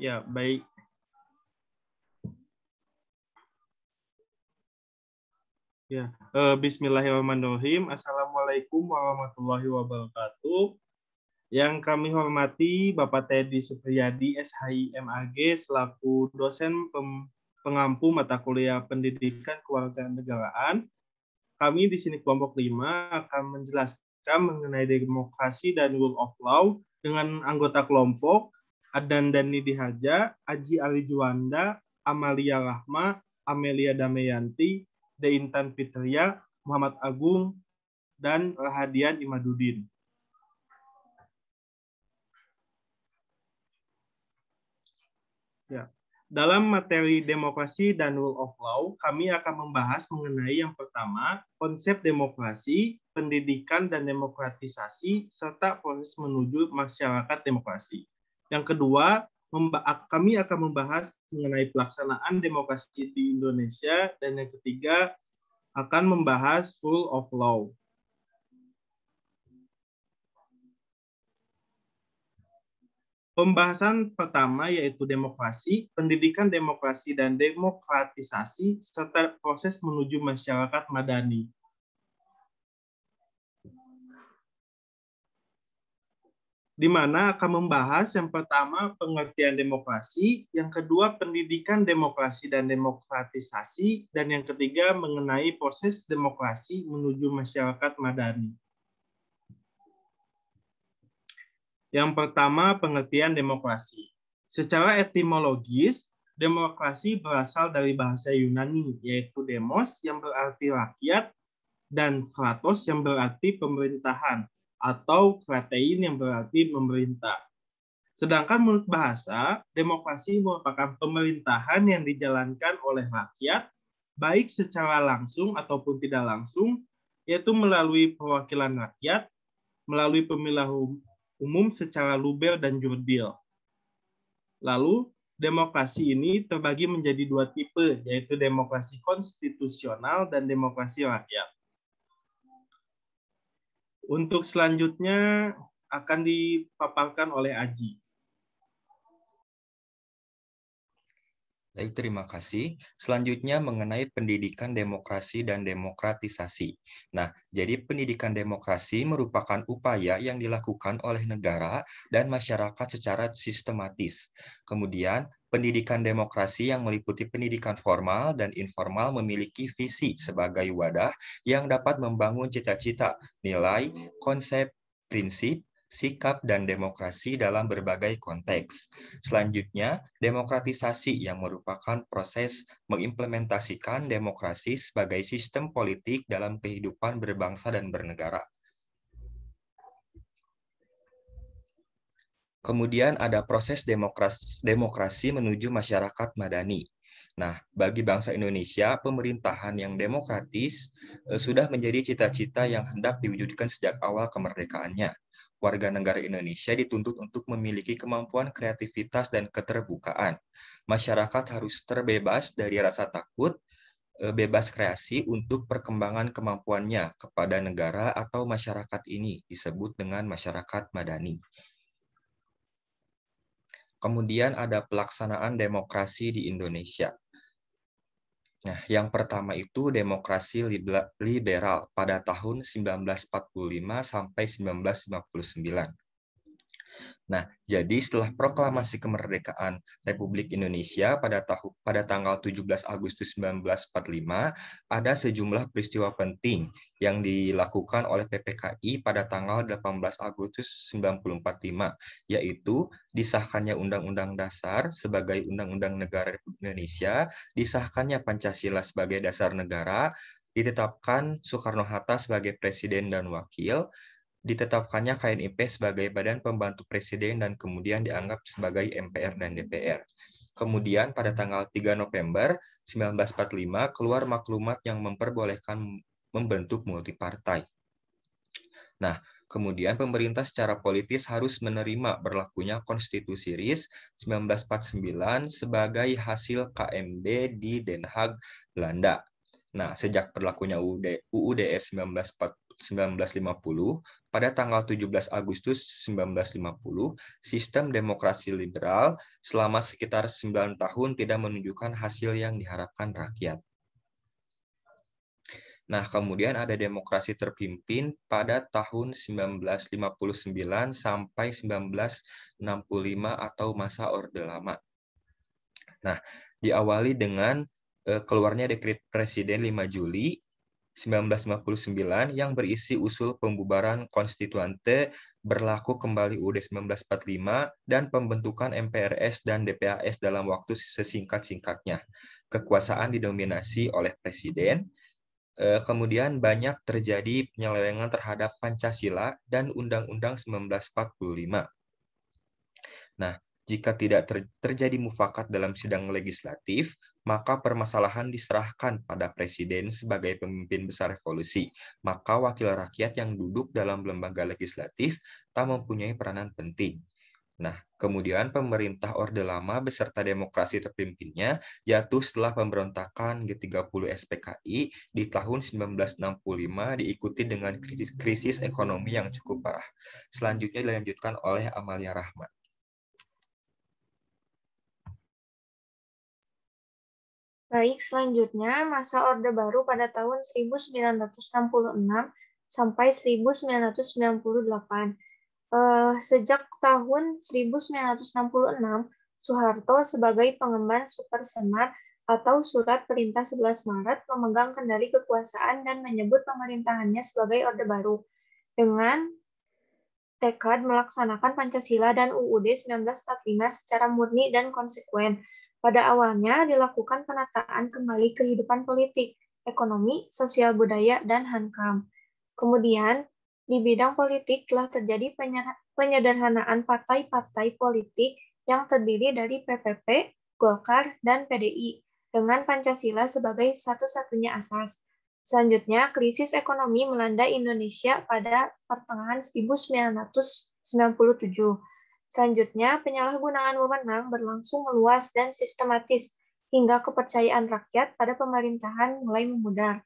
Ya, baik. Ya, Bismillahirrahmanirrahim. Assalamualaikum warahmatullahi wabarakatuh. Yang kami hormati Bapak Teddy Supriyadi, SHI MAG, selaku dosen pengampu mata kuliah Pendidikan Kewarganegaraan. Kami di sini kelompok 5 akan menjelaskan mengenai demokrasi dan rule of law dengan anggota kelompok Adan Dani Dihaja, Aji Ali Juanda, Amalia Rahma, Amelia Damayanti, Deintan Fitria, Muhammad Agung, dan Rahadian Imadudin. Ya. Dalam materi demokrasi dan rule of law, kami akan membahas mengenai yang pertama, konsep demokrasi, pendidikan dan demokratisasi, serta proses menuju masyarakat demokrasi. Yang kedua, kami akan membahas mengenai pelaksanaan demokrasi di Indonesia, dan yang ketiga, akan membahas rule of law. Pembahasan pertama yaitu demokrasi, pendidikan demokrasi dan demokratisasi, serta proses menuju masyarakat madani. Di mana akan membahas yang pertama pengertian demokrasi, yang kedua pendidikan demokrasi dan demokratisasi, dan yang ketiga mengenai proses demokrasi menuju masyarakat madani. Yang pertama, pengertian demokrasi. Secara etimologis, demokrasi berasal dari bahasa Yunani, yaitu demos yang berarti rakyat, dan kratos yang berarti pemerintahan, atau kratein yang berarti memerintah. Sedangkan menurut bahasa, demokrasi merupakan pemerintahan yang dijalankan oleh rakyat, baik secara langsung ataupun tidak langsung, yaitu melalui perwakilan rakyat, melalui pemilihan umum secara luber dan jurdil. Lalu, demokrasi ini terbagi menjadi dua tipe, yaitu demokrasi konstitusional dan demokrasi rakyat. Untuk selanjutnya akan dipaparkan oleh Aji. Baik, terima kasih. Selanjutnya mengenai pendidikan demokrasi dan demokratisasi. Nah, jadi pendidikan demokrasi merupakan upaya yang dilakukan oleh negara dan masyarakat secara sistematis. Kemudian, pendidikan demokrasi yang meliputi pendidikan formal dan informal memiliki visi sebagai wadah yang dapat membangun cita-cita, nilai, konsep, prinsip, sikap, dan demokrasi dalam berbagai konteks. Selanjutnya, demokratisasi yang merupakan proses mengimplementasikan demokrasi sebagai sistem politik dalam kehidupan berbangsa dan bernegara. Kemudian ada proses demokrasi menuju masyarakat madani. Nah, bagi bangsa Indonesia, pemerintahan yang demokratis sudah menjadi cita-cita yang hendak diwujudkan sejak awal kemerdekaannya. Warga negara Indonesia dituntut untuk memiliki kemampuan kreativitas dan keterbukaan. Masyarakat harus terbebas dari rasa takut, bebas kreasi untuk perkembangan kemampuannya kepada negara atau masyarakat ini disebut dengan masyarakat madani. Kemudian ada pelaksanaan demokrasi di Indonesia. Nah, yang pertama itu demokrasi liberal pada tahun 1945 sampai 1959. Nah, jadi setelah proklamasi kemerdekaan Republik Indonesia pada tanggal 17 Agustus 1945, ada sejumlah peristiwa penting yang dilakukan oleh PPKI pada tanggal 18 Agustus 1945, yaitu disahkannya Undang-Undang Dasar sebagai Undang-Undang Negara Republik Indonesia, disahkannya Pancasila sebagai dasar negara, ditetapkan Soekarno-Hatta sebagai presiden dan wakil, ditetapkannya KNIP sebagai Badan Pembantu Presiden dan kemudian dianggap sebagai MPR dan DPR. Kemudian pada tanggal 3 November 1945 keluar maklumat yang memperbolehkan membentuk multipartai. Nah, kemudian pemerintah secara politis harus menerima berlakunya Konstitusi RIS 1949 sebagai hasil KMB di Den Haag, Belanda. Nah, sejak berlakunya UUDS 1950, pada tanggal 17 Agustus 1950, sistem demokrasi liberal selama sekitar 9 tahun tidak menunjukkan hasil yang diharapkan rakyat. Nah, kemudian ada demokrasi terpimpin pada tahun 1959 sampai 1965 atau masa Orde Lama. Nah, diawali dengan keluarnya Dekret Presiden 5 Juli 1959 yang berisi usul pembubaran konstituante, berlaku kembali UUD 1945, dan pembentukan MPRS dan DPAS dalam waktu sesingkat-singkatnya. Kekuasaan didominasi oleh Presiden. Kemudian banyak terjadi penyelewengan terhadap Pancasila dan Undang-Undang 1945. Nah, jika tidak terjadi mufakat dalam sidang legislatif, maka permasalahan diserahkan pada Presiden sebagai pemimpin besar revolusi. Maka wakil rakyat yang duduk dalam lembaga legislatif tak mempunyai peranan penting. Nah, kemudian pemerintah Orde Lama beserta demokrasi terpimpinnya jatuh setelah pemberontakan G30 SPKI di tahun 1965 diikuti dengan krisis ekonomi yang cukup parah. Selanjutnya dilanjutkan oleh Amalia Rahma. Baik, selanjutnya masa Orde Baru pada tahun 1966 sampai 1998. Sejak tahun 1966, Soeharto sebagai pengemban Super Senat atau Surat Perintah 11 Maret memegang kendali kekuasaan dan menyebut pemerintahannya sebagai Orde Baru. Dengan tekad melaksanakan Pancasila dan UUD 1945 secara murni dan konsekuen. Pada awalnya dilakukan penataan kembali kehidupan politik, ekonomi, sosial budaya, dan hankam. Kemudian, di bidang politik telah terjadi penyederhanaan partai-partai politik yang terdiri dari PPP, Golkar, dan PDI, dengan Pancasila sebagai satu-satunya asas. Selanjutnya, krisis ekonomi melanda Indonesia pada pertengahan 1997. Selanjutnya, penyalahgunaan wewenang berlangsung meluas dan sistematis, hingga kepercayaan rakyat pada pemerintahan mulai memudar.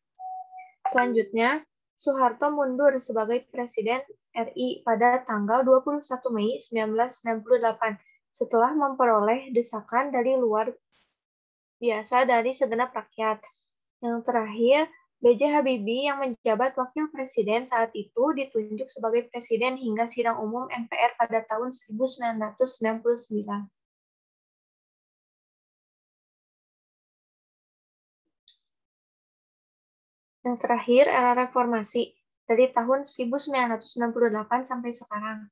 Selanjutnya, Soeharto mundur sebagai Presiden RI pada tanggal 21 Mei 1998 setelah memperoleh desakan dari luar biasa dari segenap rakyat. Yang terakhir, B.J. Habibie yang menjabat Wakil Presiden saat itu ditunjuk sebagai Presiden hingga sidang umum MPR pada tahun 1999. Yang terakhir, era reformasi dari tahun 1998 sampai sekarang.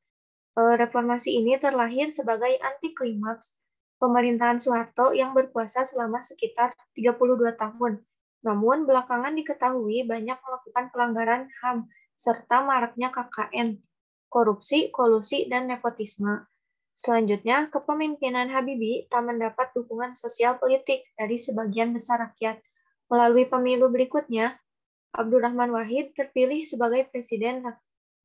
Reformasi ini terlahir sebagai anti-klimaks pemerintahan Soeharto yang berkuasa selama sekitar 32 tahun. Namun, belakangan diketahui banyak melakukan pelanggaran HAM serta maraknya KKN, korupsi, kolusi, dan nepotisme. Selanjutnya, kepemimpinan Habibie tak mendapat dukungan sosial politik dari sebagian besar rakyat. Melalui pemilu berikutnya, Abdurrahman Wahid terpilih sebagai Presiden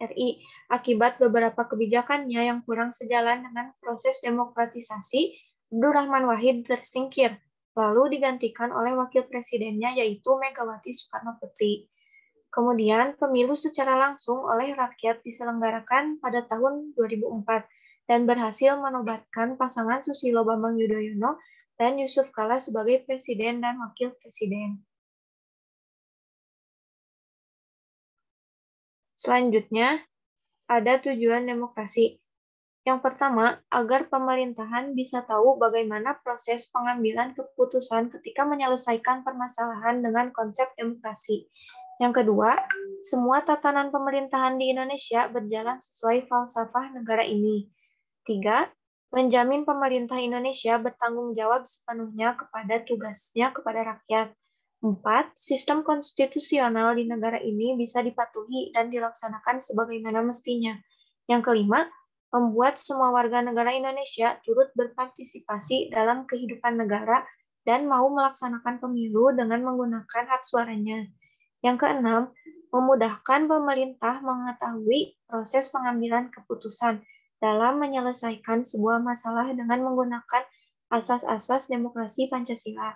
RI akibat beberapa kebijakannya yang kurang sejalan dengan proses demokratisasi. Abdurrahman Wahid tersingkir, lalu digantikan oleh wakil presidennya yaitu Megawati Soekarno Putri. Kemudian pemilu secara langsung oleh rakyat diselenggarakan pada tahun 2004 dan berhasil menobatkan pasangan Susilo Bambang Yudhoyono dan Yusuf Kala sebagai presiden dan wakil presiden. Selanjutnya, ada tujuan demokrasi. Yang pertama, agar pemerintahan bisa tahu bagaimana proses pengambilan keputusan ketika menyelesaikan permasalahan dengan konsep demokrasi. Yang kedua, semua tatanan pemerintahan di Indonesia berjalan sesuai falsafah negara ini. 3, menjamin pemerintah Indonesia bertanggung jawab sepenuhnya kepada tugasnya kepada rakyat. 4. Sistem konstitusional di negara ini bisa dipatuhi dan dilaksanakan sebagaimana mestinya. Yang kelima, membuat semua warga negara Indonesia turut berpartisipasi dalam kehidupan negara dan mau melaksanakan pemilu dengan menggunakan hak suaranya. Yang keenam, memudahkan pemerintah mengetahui proses pengambilan keputusan dalam menyelesaikan sebuah masalah dengan menggunakan asas-asas demokrasi Pancasila.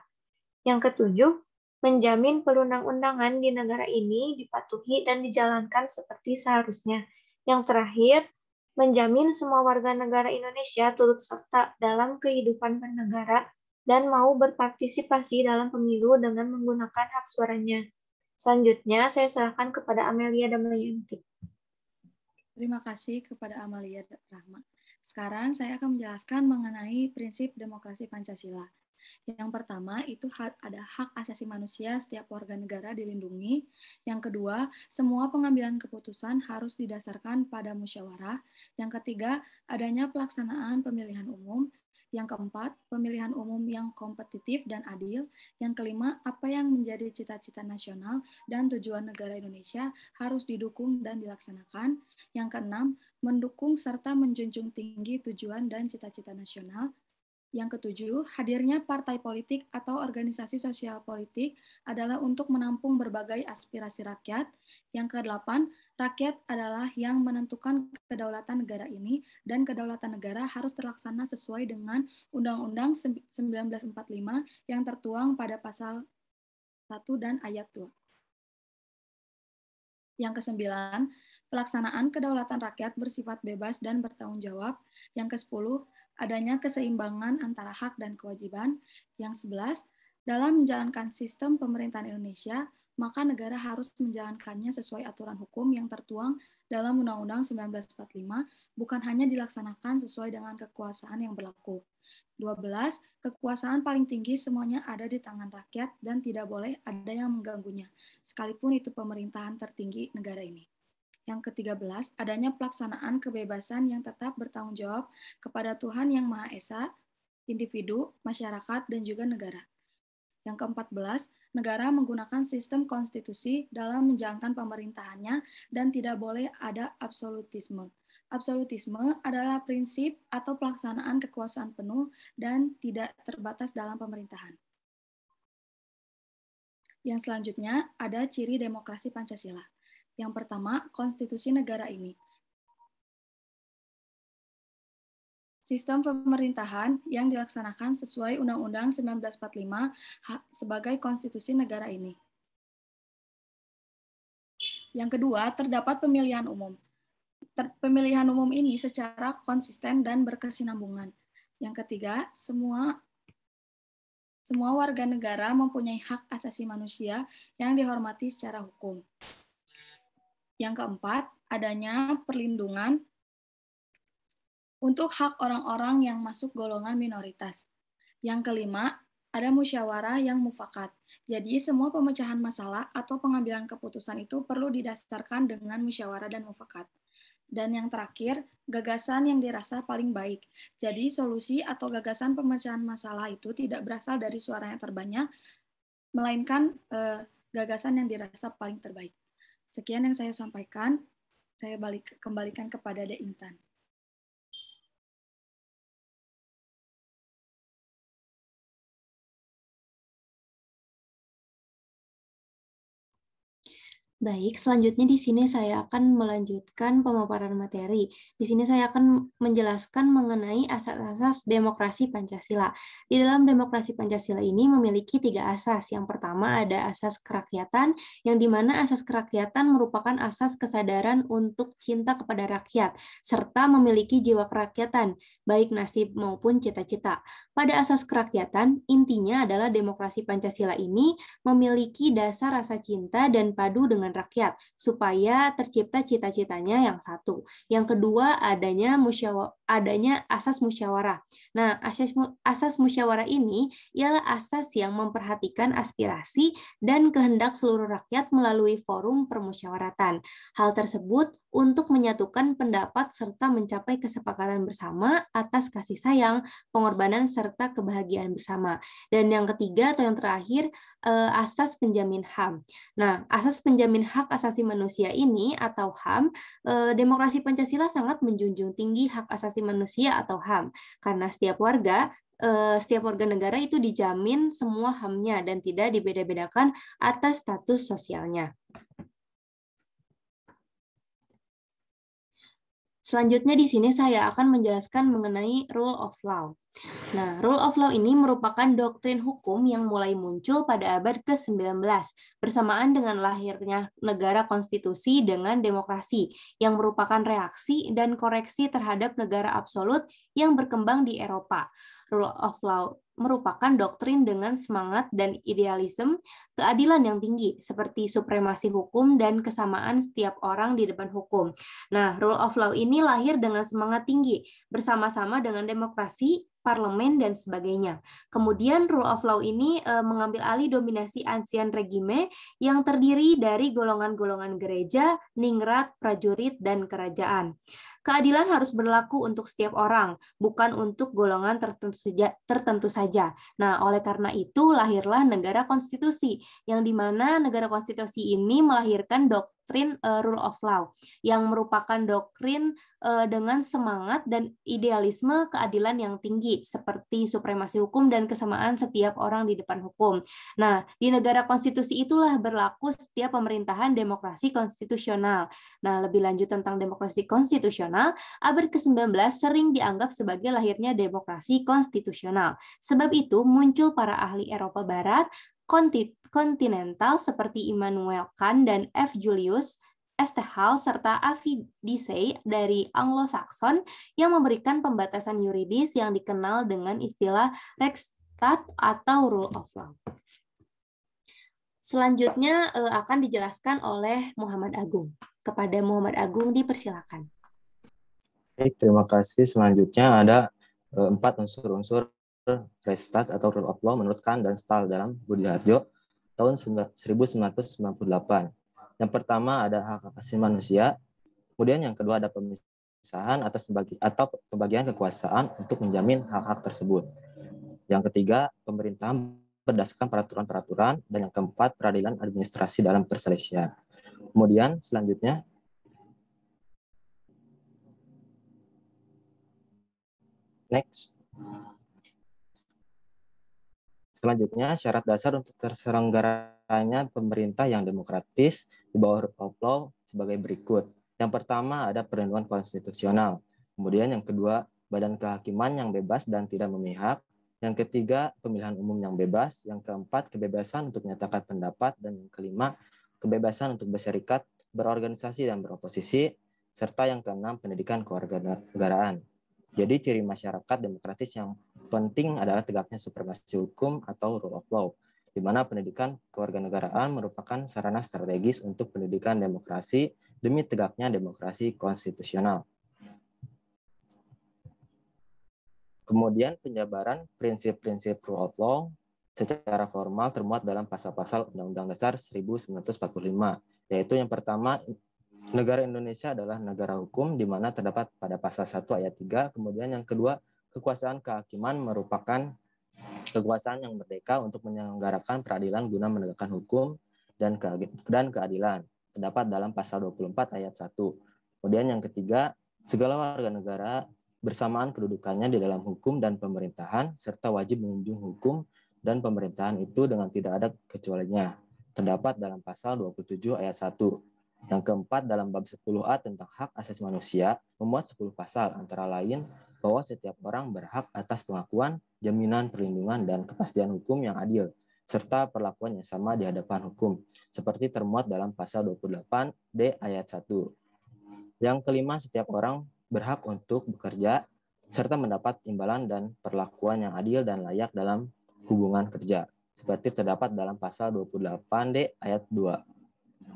Yang ketujuh, menjamin perundang-undangan di negara ini dipatuhi dan dijalankan seperti seharusnya. Yang terakhir, menjamin semua warga negara Indonesia turut serta dalam kehidupan bernegara dan mau berpartisipasi dalam pemilu dengan menggunakan hak suaranya. Selanjutnya, saya serahkan kepada Amelia Damayanti. Terima kasih kepada Amalia Rahma. Sekarang saya akan menjelaskan mengenai prinsip demokrasi Pancasila. Yang pertama, itu ada hak asasi manusia setiap warga negara dilindungi. Yang kedua, semua pengambilan keputusan harus didasarkan pada musyawarah. Yang ketiga, adanya pelaksanaan pemilihan umum. Yang keempat, pemilihan umum yang kompetitif dan adil. Yang kelima, apa yang menjadi cita-cita nasional dan tujuan negara Indonesia harus didukung dan dilaksanakan. Yang keenam, mendukung serta menjunjung tinggi tujuan dan cita-cita nasional. Yang ketujuh, hadirnya partai politik atau organisasi sosial politik adalah untuk menampung berbagai aspirasi rakyat. Yang kedelapan, rakyat adalah yang menentukan kedaulatan negara ini dan kedaulatan negara harus terlaksana sesuai dengan Undang-Undang 1945 yang tertuang pada pasal 1 dan ayat 2. Yang kesembilan, pelaksanaan kedaulatan rakyat bersifat bebas dan bertanggung jawab. Yang ke-10, adanya keseimbangan antara hak dan kewajiban. Yang 11, dalam menjalankan sistem pemerintahan Indonesia, maka negara harus menjalankannya sesuai aturan hukum yang tertuang dalam Undang-Undang 1945, bukan hanya dilaksanakan sesuai dengan kekuasaan yang berlaku. 12, kekuasaan paling tinggi semuanya ada di tangan rakyat dan tidak boleh ada yang mengganggunya, sekalipun itu pemerintahan tertinggi negara ini. Yang ke-13, adanya pelaksanaan kebebasan yang tetap bertanggung jawab kepada Tuhan Yang Maha Esa, individu, masyarakat, dan juga negara. Yang ke-14, negara menggunakan sistem konstitusi dalam menjalankan pemerintahannya dan tidak boleh ada absolutisme. Absolutisme adalah prinsip atau pelaksanaan kekuasaan penuh dan tidak terbatas dalam pemerintahan. Yang selanjutnya ada ciri demokrasi Pancasila. Yang pertama, konstitusi negara ini. Sistem pemerintahan yang dilaksanakan sesuai Undang-Undang 1945 sebagai konstitusi negara ini. Yang kedua, terdapat pemilihan umum. Pemilihan umum ini secara konsisten dan berkesinambungan. Yang ketiga, semua warga negara mempunyai hak asasi manusia yang dihormati secara hukum. Yang keempat, adanya perlindungan untuk hak orang-orang yang masuk golongan minoritas. Yang kelima, ada musyawarah yang mufakat. Jadi semua pemecahan masalah atau pengambilan keputusan itu perlu didasarkan dengan musyawarah dan mufakat. Dan yang terakhir, gagasan yang dirasa paling baik. Jadi solusi atau gagasan pemecahan masalah itu tidak berasal dari suara yang terbanyak, melainkan gagasan yang dirasa paling terbaik. Sekian yang saya sampaikan. Saya kembalikan kepada De Intan. Baik, selanjutnya di sini saya akan melanjutkan pemaparan materi. Di sini saya akan menjelaskan mengenai asas-asas demokrasi Pancasila. Di dalam demokrasi Pancasila ini memiliki 3 asas. Yang pertama ada asas kerakyatan, yang dimana asas kerakyatan merupakan asas kesadaran untuk cinta kepada rakyat, serta memiliki jiwa kerakyatan, baik nasib maupun cita-cita. Pada asas kerakyatan, intinya adalah demokrasi Pancasila ini memiliki dasar rasa cinta dan padu dengan rakyat, supaya tercipta cita-citanya yang satu. Yang kedua, adanya asas musyawarah. Nah, asas musyawarah ini ialah asas yang memperhatikan aspirasi dan kehendak seluruh rakyat melalui forum permusyawaratan. Hal tersebut untuk menyatukan pendapat serta mencapai kesepakatan bersama atas kasih sayang, pengorbanan, serta kebahagiaan bersama. Dan yang ketiga atau yang terakhir, asas penjamin HAM. Nah, asas penjamin hak asasi manusia ini atau HAM, demokrasi Pancasila sangat menjunjung tinggi hak asasi manusia atau HAM, karena setiap warga negara itu dijamin semua HAM-nya dan tidak dibeda-bedakan atas status sosialnya. Selanjutnya di sini saya akan menjelaskan mengenai rule of law. Nah, rule of law ini merupakan doktrin hukum yang mulai muncul pada abad ke-19 bersamaan dengan lahirnya negara konstitusi dengan demokrasi yang merupakan reaksi dan koreksi terhadap negara absolut yang berkembang di Eropa. Rule of law merupakan doktrin dengan semangat dan idealisme keadilan yang tinggi, seperti supremasi hukum dan kesamaan setiap orang di depan hukum. Nah, rule of law ini lahir dengan semangat tinggi, bersama-sama dengan demokrasi, parlemen, dan sebagainya. Kemudian rule of law ini mengambil alih dominasi ancien regime yang terdiri dari golongan-golongan gereja, ningrat, prajurit, dan kerajaan. Keadilan harus berlaku untuk setiap orang, bukan untuk golongan tertentu saja. Nah, oleh karena itu lahirlah negara konstitusi, yang dimana negara konstitusi ini melahirkan doktrin rule of law, yang merupakan doktrin dengan semangat dan idealisme keadilan yang tinggi, seperti supremasi hukum dan kesamaan setiap orang di depan hukum. Nah, di negara konstitusi itulah berlaku setiap pemerintahan demokrasi konstitusional. Nah, lebih lanjut tentang demokrasi konstitusional, abad ke-19 sering dianggap sebagai lahirnya demokrasi konstitusional. Sebab itu, muncul para ahli Eropa Barat kontinental seperti Immanuel Kant dan F. Julius Estehal serta Avi Dicey dari Anglo-Saxon yang memberikan pembatasan yuridis yang dikenal dengan istilah Rechtsstaat atau rule of law. Selanjutnya akan dijelaskan oleh Muhammad Agung. Kepada Muhammad Agung dipersilakan. Baik, terima kasih. Selanjutnya ada 4 unsur-unsur Rechtsstaat atau rule of law menurut Kant dan Stahl dalam Budi Harjo tahun 1998. Yang pertama ada hak asasi manusia, kemudian yang kedua ada pemisahan atas pembagian kekuasaan untuk menjamin hak-hak tersebut. Yang ketiga, pemerintahan berdasarkan peraturan-peraturan, dan yang keempat, peradilan administrasi dalam perselisihan. Kemudian selanjutnya Selanjutnya, syarat dasar untuk terselenggaranya pemerintah yang demokratis di bawah rule of law sebagai berikut. Yang pertama ada perlindungan konstitusional. Kemudian yang kedua, badan kehakiman yang bebas dan tidak memihak. Yang ketiga, pemilihan umum yang bebas. Yang keempat, kebebasan untuk menyatakan pendapat. Dan yang kelima, kebebasan untuk berserikat, berorganisasi, dan beroposisi. Serta yang keenam, pendidikan kewarganegaraan. Jadi ciri masyarakat demokratis yang penting adalah tegaknya supremasi hukum atau rule of law, di mana pendidikan kewarganegaraan merupakan sarana strategis untuk pendidikan demokrasi demi tegaknya demokrasi konstitusional. Kemudian penjabaran prinsip-prinsip rule of law secara formal termuat dalam pasal-pasal Undang-Undang Dasar 1945, yaitu yang pertama, negara Indonesia adalah negara hukum, di mana terdapat pada pasal 1 ayat 3. Kemudian yang kedua, kekuasaan kehakiman merupakan kekuasaan yang merdeka untuk menyelenggarakan peradilan guna menegakkan hukum dan keadilan. Terdapat dalam pasal 24 ayat 1. Kemudian yang ketiga, segala warga negara bersamaan kedudukannya di dalam hukum dan pemerintahan, serta wajib menjunjung hukum dan pemerintahan itu dengan tidak ada kecualinya. Terdapat dalam pasal 27 ayat 1. Yang keempat, dalam bab 10A tentang hak asasi manusia, memuat 10 pasal, antara lain bahwa setiap orang berhak atas pengakuan, jaminan perlindungan, dan kepastian hukum yang adil, serta perlakuan yang sama di hadapan hukum, seperti termuat dalam pasal 28D ayat 1. Yang kelima, setiap orang berhak untuk bekerja, serta mendapat imbalan dan perlakuan yang adil dan layak dalam hubungan kerja, seperti terdapat dalam pasal 28D ayat 2.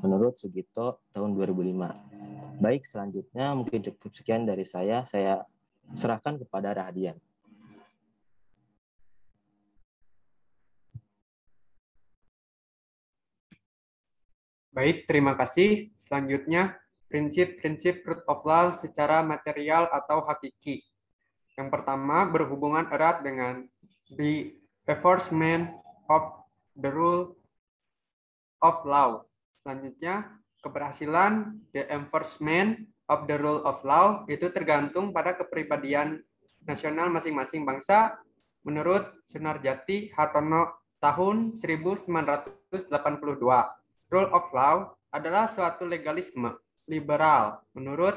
Menurut Sugito tahun 2005. Baik, selanjutnya mungkin cukup sekian dari saya serahkan kepada Rahadian. Baik, terima kasih. Selanjutnya, prinsip-prinsip rule of law secara material atau hakiki. Yang pertama, berhubungan erat dengan the enforcement of the rule of law. Selanjutnya, keberhasilan the enforcement of the rule of law itu tergantung pada kepribadian nasional masing-masing bangsa menurut Sunarjati Hartono tahun 1982. Rule of law adalah suatu legalisme liberal menurut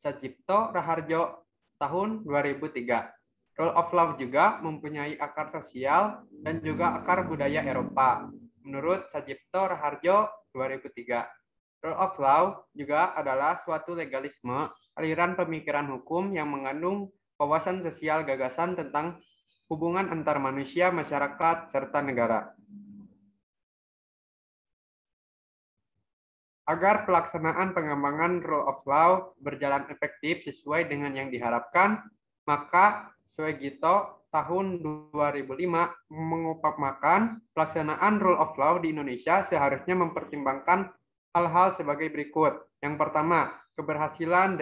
Sajipto Raharjo tahun 2003. Rule of law juga mempunyai akar sosial dan juga akar budaya Eropa. Menurut Sajipto Raharjo 2003. Rule of law juga adalah suatu legalisme, aliran pemikiran hukum yang mengandung wawasan sosial gagasan tentang hubungan antar manusia, masyarakat, serta negara. Agar pelaksanaan pengembangan rule of law berjalan efektif sesuai dengan yang diharapkan, maka Suegito tahun 2005 mengupamakan pelaksanaan rule of law di Indonesia seharusnya mempertimbangkan hal-hal sebagai berikut. Yang pertama, keberhasilan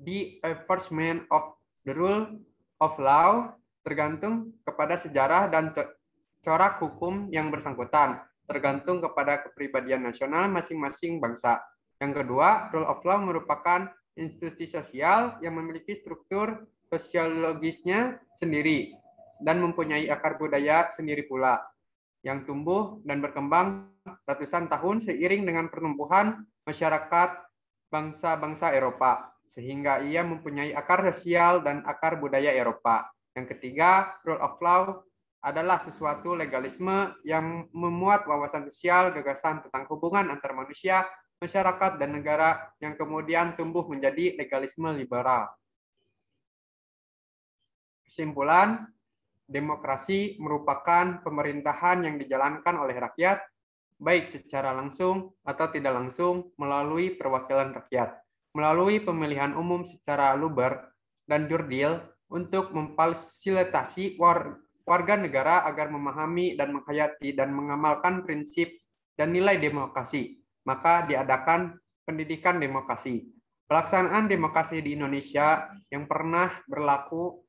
the enforcement of the rule of law tergantung kepada sejarah dan corak hukum yang bersangkutan, tergantung kepada kepribadian nasional masing-masing bangsa. Yang kedua, rule of law merupakan institusi sosial yang memiliki struktur sosiologisnya sendiri dan mempunyai akar budaya sendiri pula, yang tumbuh dan berkembang ratusan tahun seiring dengan pertumbuhan masyarakat bangsa-bangsa Eropa, sehingga ia mempunyai akar sosial dan akar budaya Eropa. Yang ketiga, rule of law adalah sesuatu legalisme yang memuat wawasan sosial, gagasan tentang hubungan antar manusia, masyarakat, dan negara yang kemudian tumbuh menjadi legalisme liberal. Kesimpulan, demokrasi merupakan pemerintahan yang dijalankan oleh rakyat, baik secara langsung atau tidak langsung melalui perwakilan rakyat, melalui pemilihan umum secara luber dan jurdil untuk memfasilitasi warga negara agar memahami dan menghayati dan mengamalkan prinsip dan nilai demokrasi, maka diadakan pendidikan demokrasi. Pelaksanaan demokrasi di Indonesia yang pernah berlaku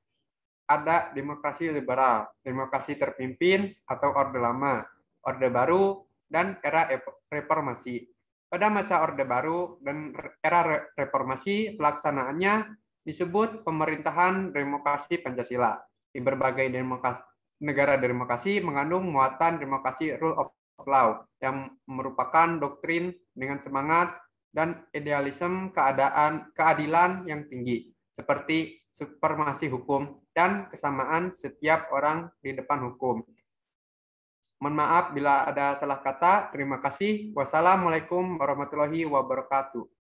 ada demokrasi liberal, demokrasi terpimpin atau Orde Lama, Orde Baru, dan era reformasi. Pada masa Orde Baru dan era reformasi, pelaksanaannya disebut pemerintahan demokrasi Pancasila. Di berbagai negara demokrasi mengandung muatan demokrasi rule of law yang merupakan doktrin dengan semangat dan idealisme keadilan yang tinggi, seperti supremasi hukum dan kesamaan setiap orang di depan hukum. Mohon maaf bila ada salah kata. Terima kasih. Wassalamualaikum warahmatullahi wabarakatuh.